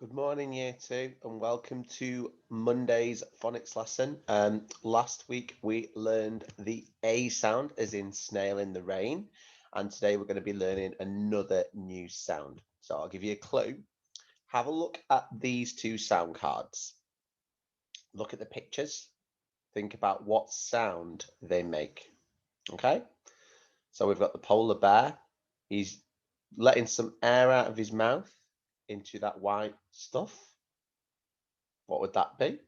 Good morning, Year 2, and welcome to Monday's phonics lesson. Last week we learned the A sound, as in snail in the rain, and today we're going to be learning another new sound. So I'll give you a clue. Have a look at these two sound cards. Look at the pictures. Think about what sound they make. Okay? So we've got the polar bear. He's letting some air out of his mouth into that white stuff. What would that be?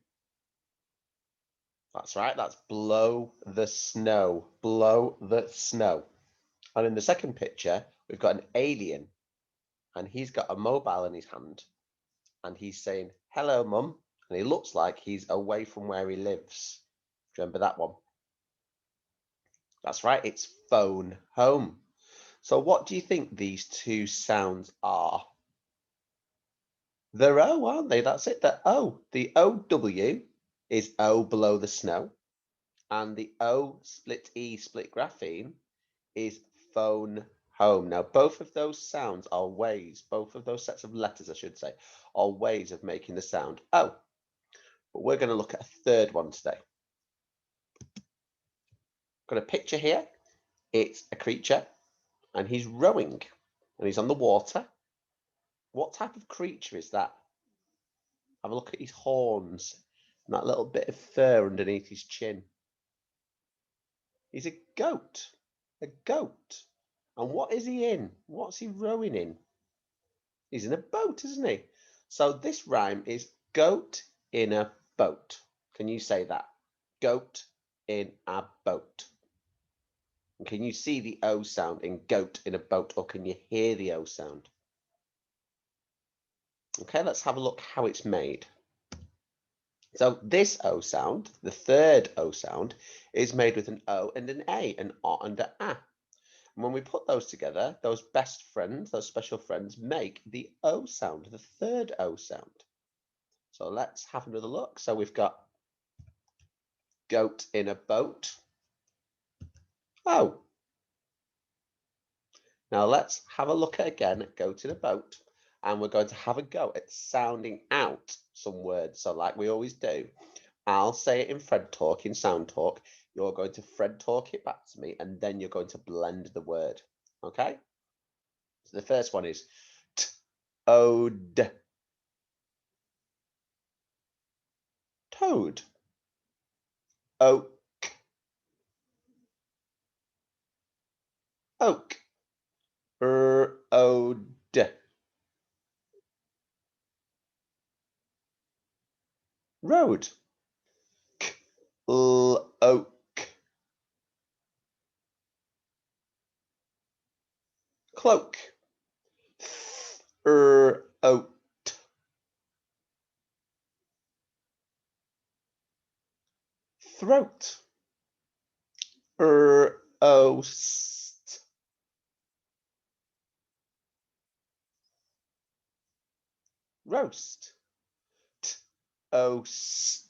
That's right, that's blow the snow. Blow the snow. And in the second picture, we've got an alien, and he's got a mobile in his hand, and he's saying, hello, mum. And he looks like he's away from where he lives. Do you remember that one? That's right, it's phone home. So what do you think these two sounds are? They're O, aren't they? That's it, they're O. The OW is O below the snow. And the O split E split grapheme is phone home. Now, both of those sounds are ways, both of those sets of letters, I should say, are ways of making the sound O. But we're going to look at a third one today. Got a picture here. It's a creature, and he's rowing, and he's on the water. What type of creature is that? Have a look at his horns and that little bit of fur underneath his chin. He's a goat. A goat. And what is he in? What's he rowing in? He's in a boat, isn't he? So this rhyme is goat in a boat. Can you say that? Goat in a boat. And can you see the O sound in goat in a boat, or can you hear the O sound? Okay, let's have a look how it's made. So this O sound, the third O sound, is made with an O and an A, an O and an A. And when we put those together, those best friends, those special friends, make the O sound, the third O sound. So let's have another look. So we've got goat in a boat. Oh. Now let's have a look at again at goat in a boat. And we're going to have a go at sounding out some words. So like we always do, I'll say it in Fred talk, in sound talk. You're going to Fred talk it back to me, and then you're going to blend the word. Okay? So the first one is toad. Toad. Oak. Oak. Road. Road. Oak. Cloak. Oat. Throat. Oast. Roast. Oast.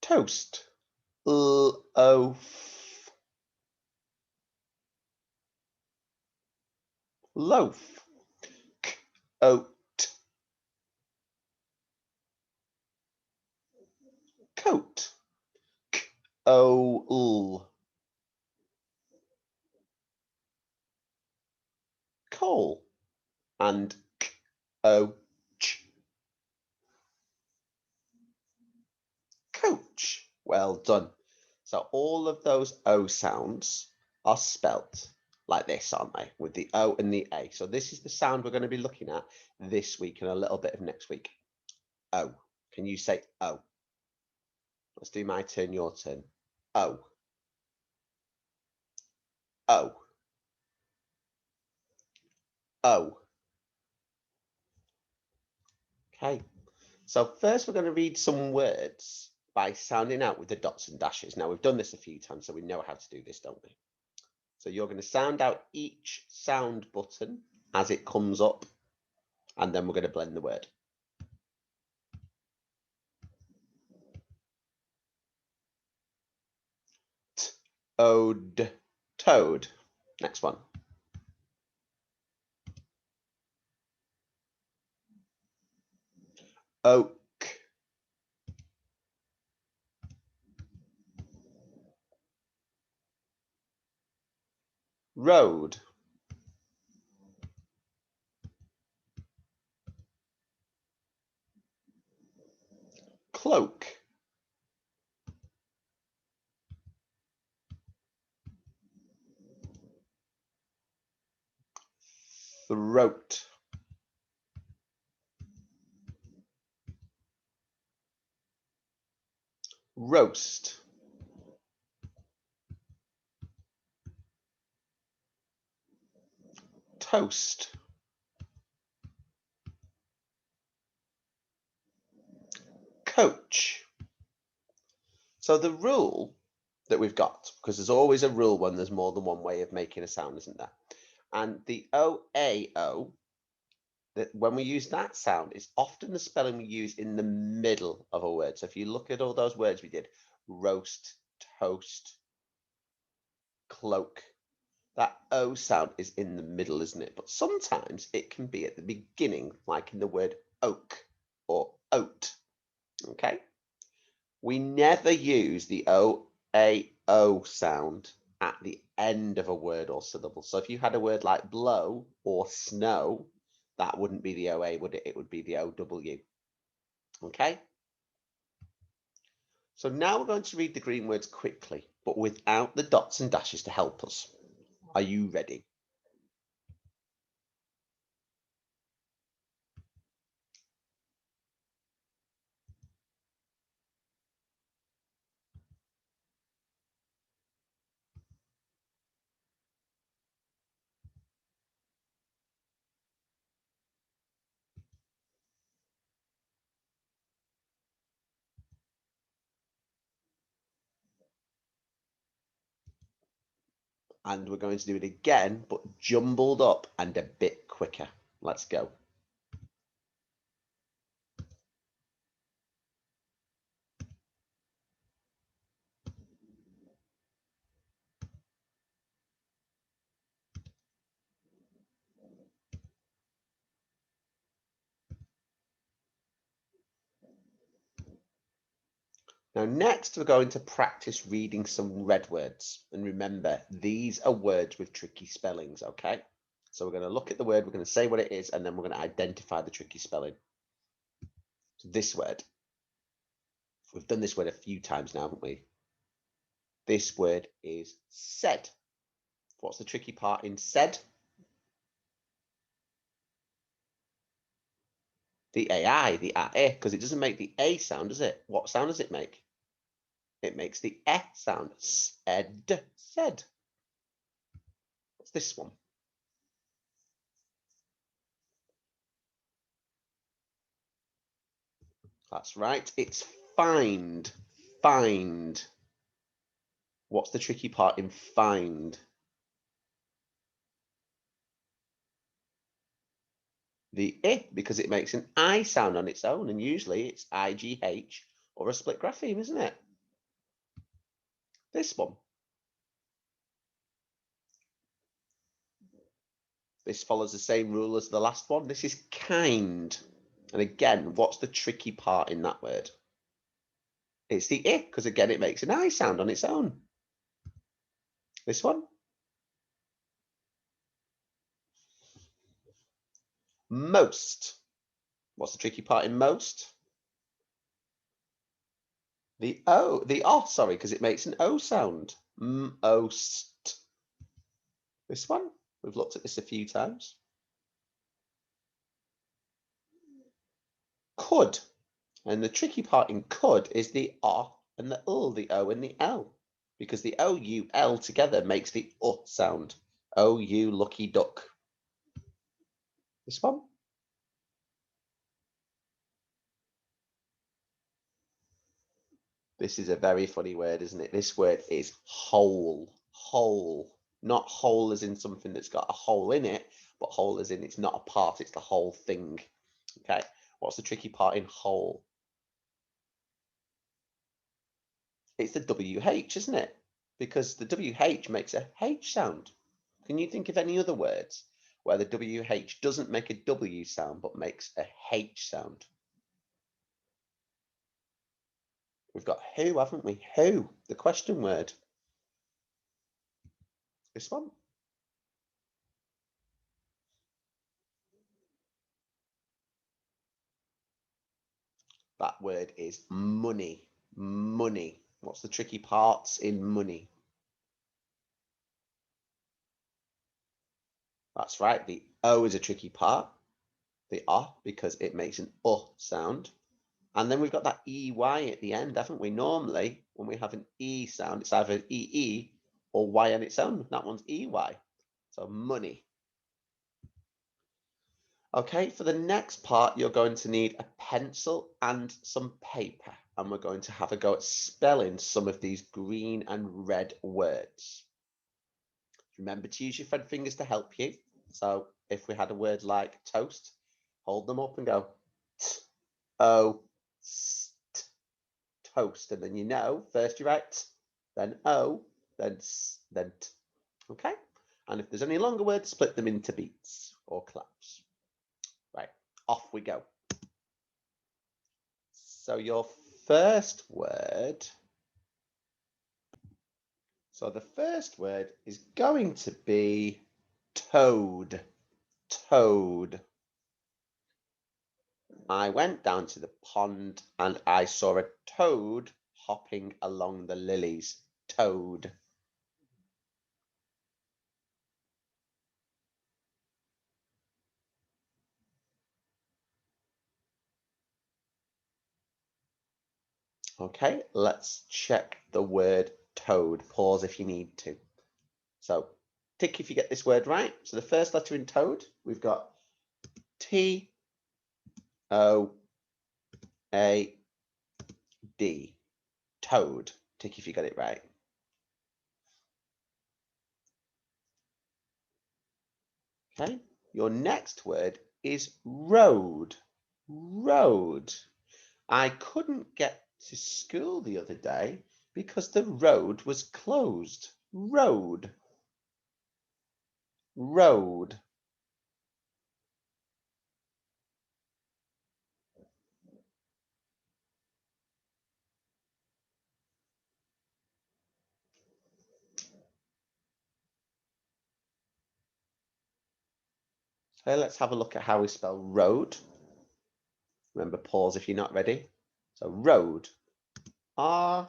Toast. Loaf. Loaf. Oat. Coat. Owl. Coal. And coach. Coach. Well done. So all of those O sounds are spelt like this, aren't they? With the O and the A. So this is the sound we're going to be looking at this week and a little bit of next week. O. Can you say O? Let's do my turn, your turn. O. O. O. Okay. So first we're going to read some words by sounding out with the dots and dashes. Now we've done this a few times, so we know how to do this, don't we? So you're going to sound out each sound button as it comes up, and then we're going to blend the word. Toad. Toad. Next one. Oak. Road. Cloak. Throat. Roast. Toast. Coach. So the rule that we've got, because there's always a rule when there's more than one way of making a sound, isn't there? And the O-A-O, that when we use that sound, it's often the spelling we use in the middle of a word. So if you look at all those words we did, roast, toast, cloak, that O sound is in the middle, isn't it? But sometimes it can be at the beginning, like in the word oak or oat. Okay? We never use the O-A-O sound at the end of a word or syllable. So if you had a word like blow or snow, that wouldn't be the O-A, would it? It would be the O-W. Okay? So now we're going to read the green words quickly, but without the dots and dashes to help us. Are you ready? And we're going to do it again, but jumbled up and a bit quicker. Let's go. Now, next, we're going to practice reading some red words. And remember, these are words with tricky spellings, okay? So we're going to look at the word, we're going to say what it is, and then we're going to identify the tricky spelling. So this word, we've done this word a few times now, haven't we? This word is said. What's the tricky part in said? The AI, the A, because it doesn't make the A sound, does it? What sound does it make? It makes the E sound. Said, said. What's this one? That's right. It's find. Find. What's the tricky part in find? The I, because it makes an I sound on its own, and usually it's IGH or a split grapheme, isn't it? This one. This follows the same rule as the last one. This is kind. And again, what's the tricky part in that word? It's the I, because again, it makes an I sound on its own. This one. Most. What's the tricky part in most? The O, sorry, because it makes an O sound. Most. This one, we've looked at this a few times. Could. And the tricky part in could is the R and the L, the O and the L. Because the O-U-L together makes the sound. O-U, lucky duck. This one. This is a very funny word, isn't it? This word is whole. Whole. Not whole as in something that's got a hole in it, but whole as in it's not a part, it's the whole thing. Okay. What's the tricky part in whole? It's the WH, isn't it? Because the WH makes a H sound. Can you think of any other words where the WH doesn't make a W sound but makes a H sound? We've got who, haven't we? Who, the question word. This one. That word is money. Money. What's the tricky parts in money? That's right. The O is a tricky part. The O, because it makes an sound. And then we've got that EY at the end, haven't we? Normally, when we have an E sound, it's either EE or Y on its own. That one's EY. So money. Okay, for the next part, you're going to need a pencil and some paper. And we're going to have a go at spelling some of these green and red words. Remember to use your front fingers to help you. So if we had a word like toast, hold them up and go toast. And then you know, first you write t, then O, then s, then t. Okay? And if there's any longer words, split them into beats or claps. Right, off we go. So your first word, the first word is going to be toad. Toad. I went down to the pond and I saw a toad hopping along the lilies. Toad. Okay, let's check the word toad. Pause if you need to. So tick if you get this word right. So the first letter in toad, we've got T-O-A-D. Toad. Tick if you got it right. Okay, your next word is road. Road. I couldn't get to school the other day because the road was closed. Road. Road. So let's have a look at how we spell road. Remember, pause if you're not ready. So road. R-O-A-D.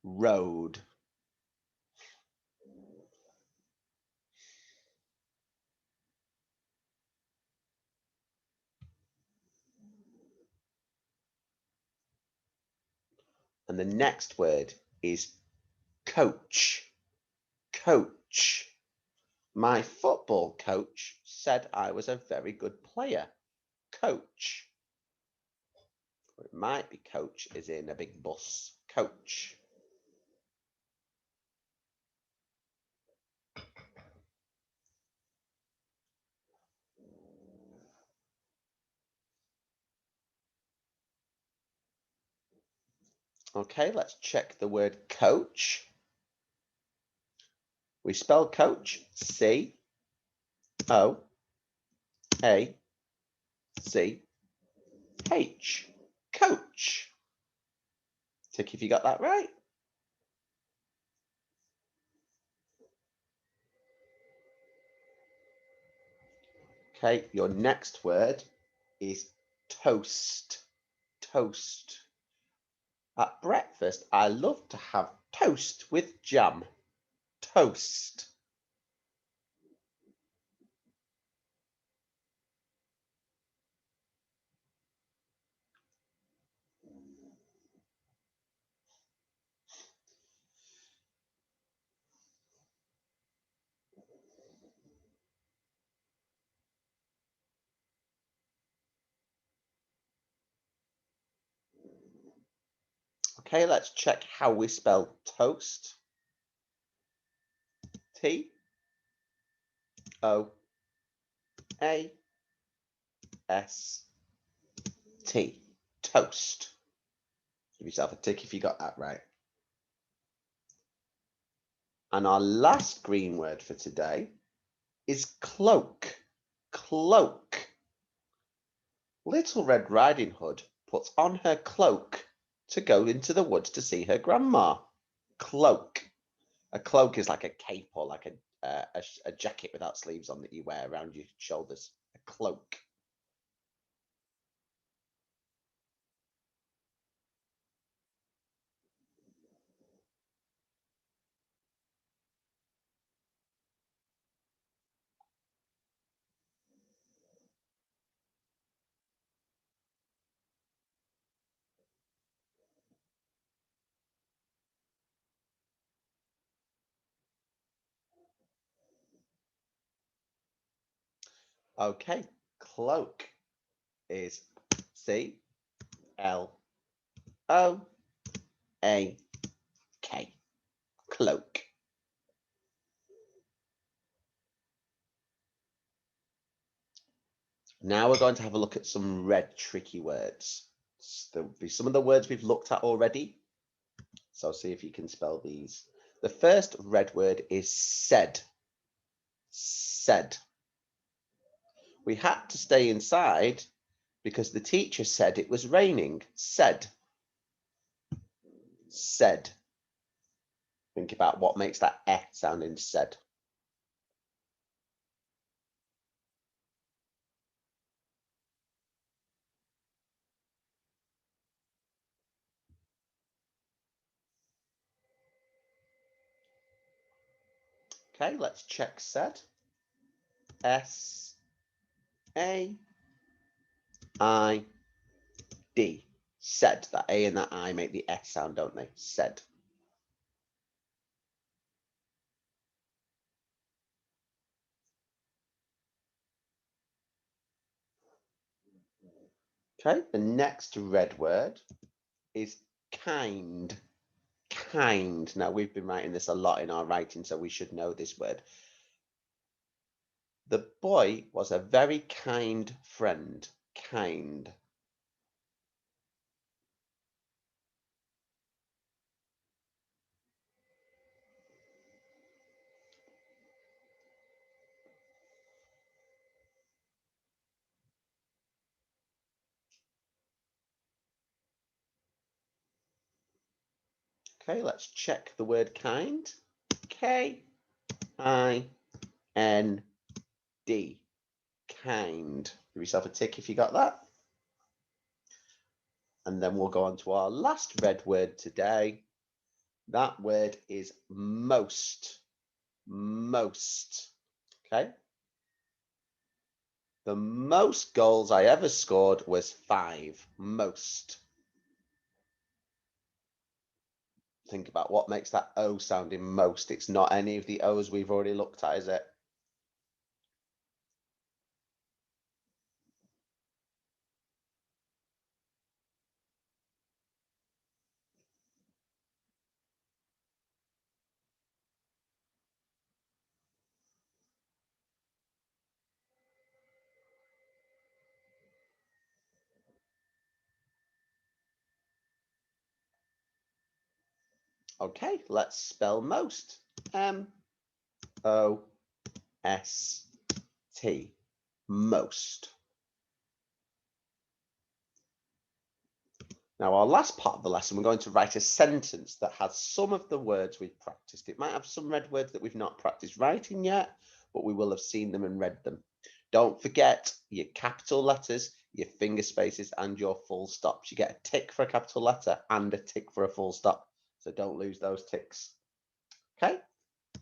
Road. And the next word is coach. Coach. My football coach said I was a very good player. Coach. Or it might be coach is in a big bus. Coach. Okay, let's check the word coach. We spell coach C-O-A-C. H. Coach. Tick if you got that right. Okay, your next word is toast. Toast. At breakfast, I love to have toast with jam. Toast. Okay, let's check how we spell toast. T O A S T. Toast. Give yourself a tick if you got that right. And our last green word for today is cloak. Cloak. Little Red Riding Hood puts on her cloak to go into the woods to see her grandma. Cloak. A cloak is like a cape or like a jacket without sleeves on that you wear around your shoulders. A cloak. Okay, cloak is CLOAK. Cloak. Now we're going to have a look at some red tricky words. There'll be some of the words we've looked at already. So see if you can spell these. The first red word is said. Said. We had to stay inside because the teacher said it was raining. Said. Said. Think about what makes that eh sound in said. Okay, let's check said. S-A-I-D. Said. That A and that I make the S sound, don't they? Said. Okay, the next red word is kind. Kind. Now, we've been writing this a lot in our writing, so we should know this word. The boy was a very kind friend. Kind. Okay, let's check the word kind. K-I-N-D. Kind. Give yourself a tick if you got that. And then we'll go on to our last red word today. That word is most. Most. Okay. The most goals I ever scored was 5. Most. Think about what makes that O sound in most. It's not any of the O's we've already looked at, is it? Okay, let's spell most. M-O-S-T. Most. Now, our last part of the lesson, we're going to write a sentence that has some of the words we've practiced. It might have some red words that we've not practiced writing yet, but we will have seen them and read them. Don't forget your capital letters, your finger spaces, and your full stops. You get a tick for a capital letter and a tick for a full stop. So don't lose those ticks. Okay.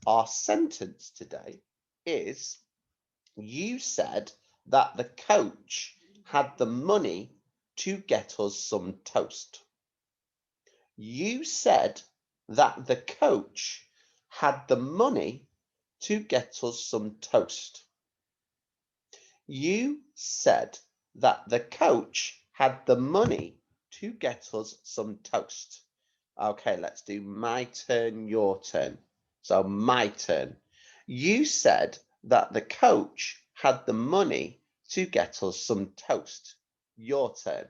Our sentence today is, you said that the coach had the money to get us some toast. You said that the coach had the money to get us some toast. You said that the coach had the money to get us some toast. Okay, let's do my turn, your turn. So my turn. You said that the coach had the money to get us some toast. Your turn.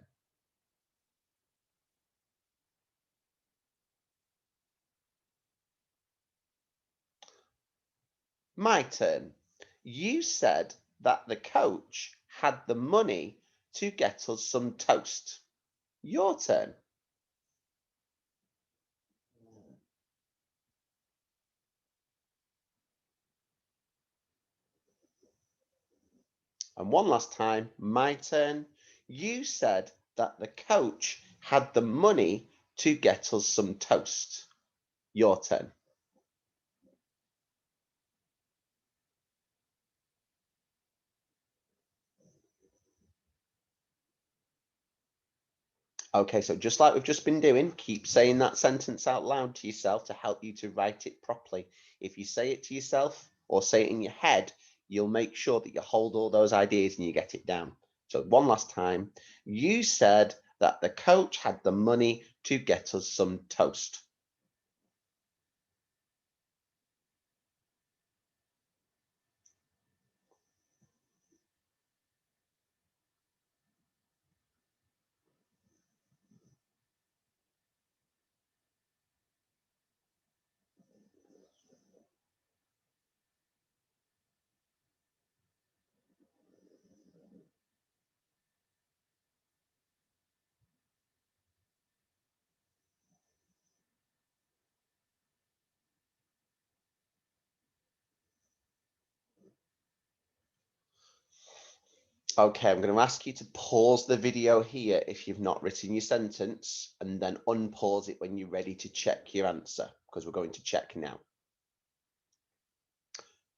My turn. You said that the coach had the money to get us some toast. Your turn. And one last time, my turn. You said that the coach had the money to get us some toast. Your turn. Okay, so just like we've just been doing, keep saying that sentence out loud to yourself to help you to write it properly. If you say it to yourself or say it in your head, you'll make sure that you hold all those ideas and you get it down. So one last time, you said that the coach had the money to get us some toast. Okay, I'm going to ask you to pause the video here if you've not written your sentence, and then unpause it when you're ready to check your answer, because we're going to check now.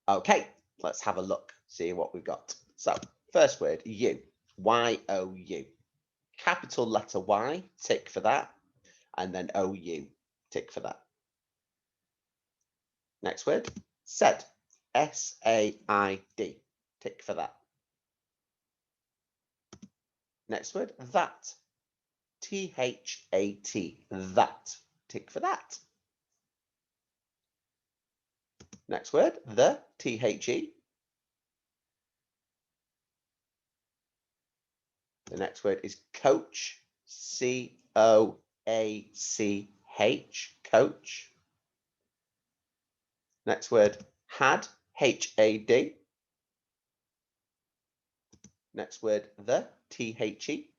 Okay, let's have a look, see what we've got. So, first word, you, Y-O-U. Capital letter Y, tick for that, and then O-U, tick for that. Next word, said, S-A-I-D, tick for that. Next word, that, T-H-A-T, that, tick for that. Next word, the, T-H-E. The next word is coach, C-O-A-C-H, coach. Next word, had, H-A-D. Next word, the, T-H-E.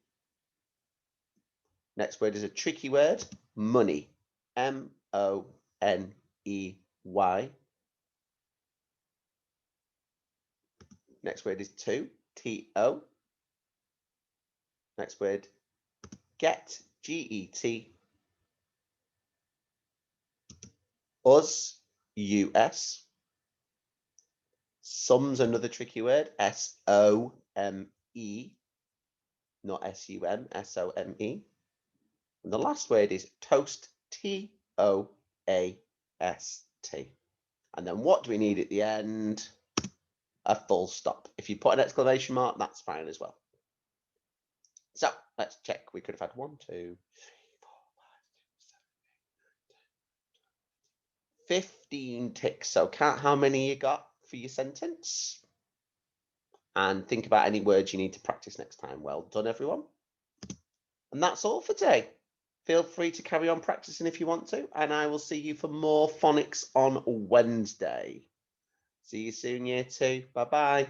Next word is a tricky word, money, M-O-N-E-Y. Next word is to, T-O. Next word, get, G-E-T. Us, U-S. Some's another tricky word, S-O-M-E. Not S-U-M, S-O-M-E. And the last word is toast, T-O-A-S-T. And then what do we need at the end? A full stop. If you put an exclamation mark, that's fine as well. So let's check. We could have had 1, 2, 3, 4, 5, 6, 7, 8, 9, 10, 15 ticks. So count how many you got for your sentence. And think about any words you need to practice next time. Well done, everyone. And that's all for today. Feel free to carry on practicing if you want to, and I will see you for more phonics on Wednesday. See you soon, year 2. Bye-bye.